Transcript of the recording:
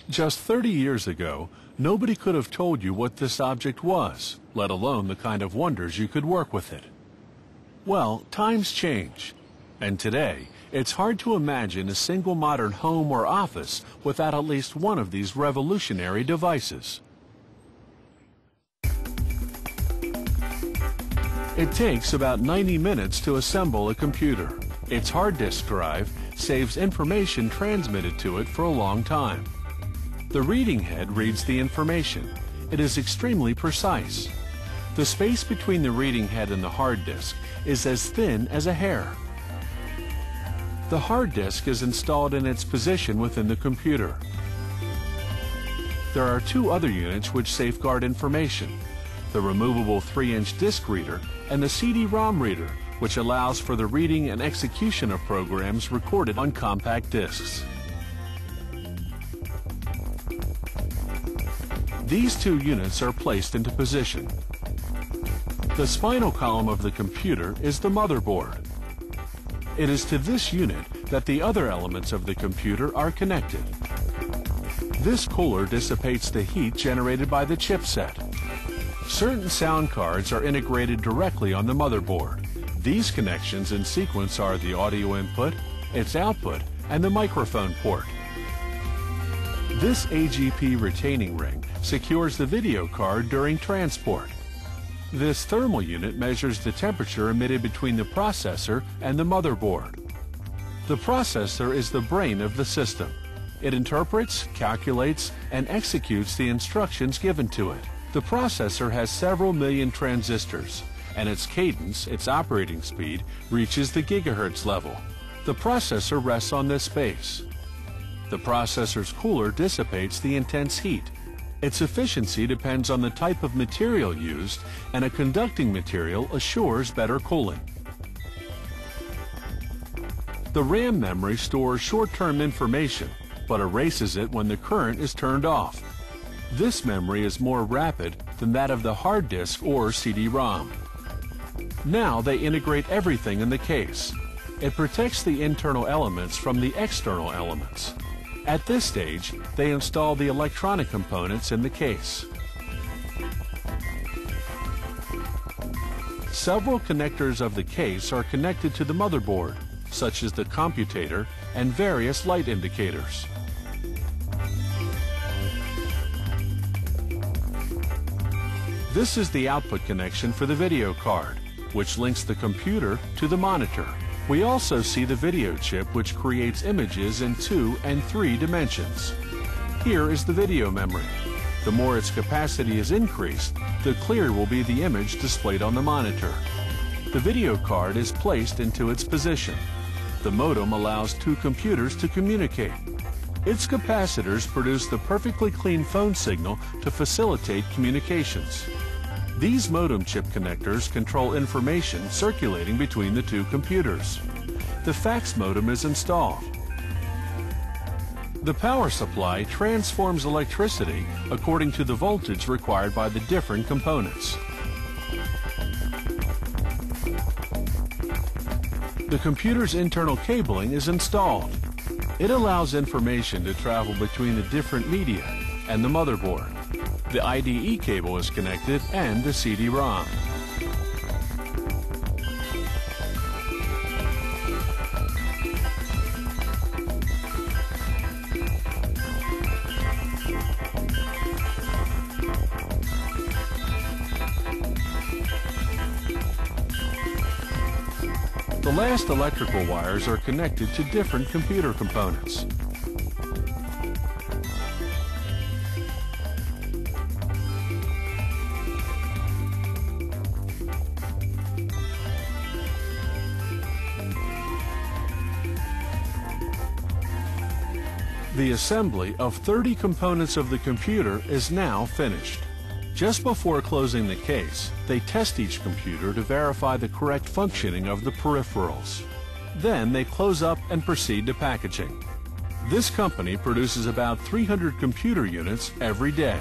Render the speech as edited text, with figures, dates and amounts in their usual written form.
Just 30 years ago, nobody could have told you what this object was, let alone the kind of wonders you could work with it. Well, times change, and today, it's hard to imagine a single modern home or office without at least one of these revolutionary devices. It takes about 90 minutes to assemble a computer. Its hard disk drive saves information transmitted to it for a long time. The reading head reads the information. It is extremely precise. The space between the reading head and the hard disk is as thin as a hair. The hard disk is installed in its position within the computer. There are two other units which safeguard information: the removable 3-inch disk reader and the CD-ROM reader, which allows for the reading and execution of programs recorded on compact disks. These two units are placed into position. The spinal column of the computer is the motherboard. It is to this unit that the other elements of the computer are connected. This cooler dissipates the heat generated by the chipset. Certain sound cards are integrated directly on the motherboard. These connections in sequence are the audio input, its output, and the microphone port. This AGP retaining ring secures the video card during transport. This thermal unit measures the temperature emitted between the processor and the motherboard. The processor is the brain of the system. It interprets, calculates, and executes the instructions given to it. The processor has several million transistors, and its cadence, its operating speed, reaches the gigahertz level. The processor rests on this base. The processor's cooler dissipates the intense heat. Its efficiency depends on the type of material used, and a conducting material assures better cooling. The RAM memory stores short-term information, but erases it when the current is turned off. This memory is more rapid than that of the hard disk or CD-ROM. Now they integrate everything in the case. It protects the internal elements from the external elements. At this stage, they install the electronic components in the case. Several connectors of the case are connected to the motherboard, such as the commutator and various light indicators. This is the output connection for the video card, which links the computer to the monitor. We also see the video chip, which creates images in 2 and 3 dimensions. Here is the video memory. The more its capacity is increased, the clearer will be the image displayed on the monitor. The video card is placed into its position. The modem allows two computers to communicate. Its capacitors produce the perfectly clean phone signal to facilitate communications. These modem chip connectors control information circulating between the two computers. The fax modem is installed. The power supply transforms electricity according to the voltage required by the different components. The computer's internal cabling is installed. It allows information to travel between the different media and the motherboard. The IDE cable is connected and the CD-ROM. The last electrical wires are connected to different computer components. The assembly of 30 components of the computer is now finished. Just before closing the case, they test each computer to verify the correct functioning of the peripherals. Then they close up and proceed to packaging. This company produces about 300 computer units every day.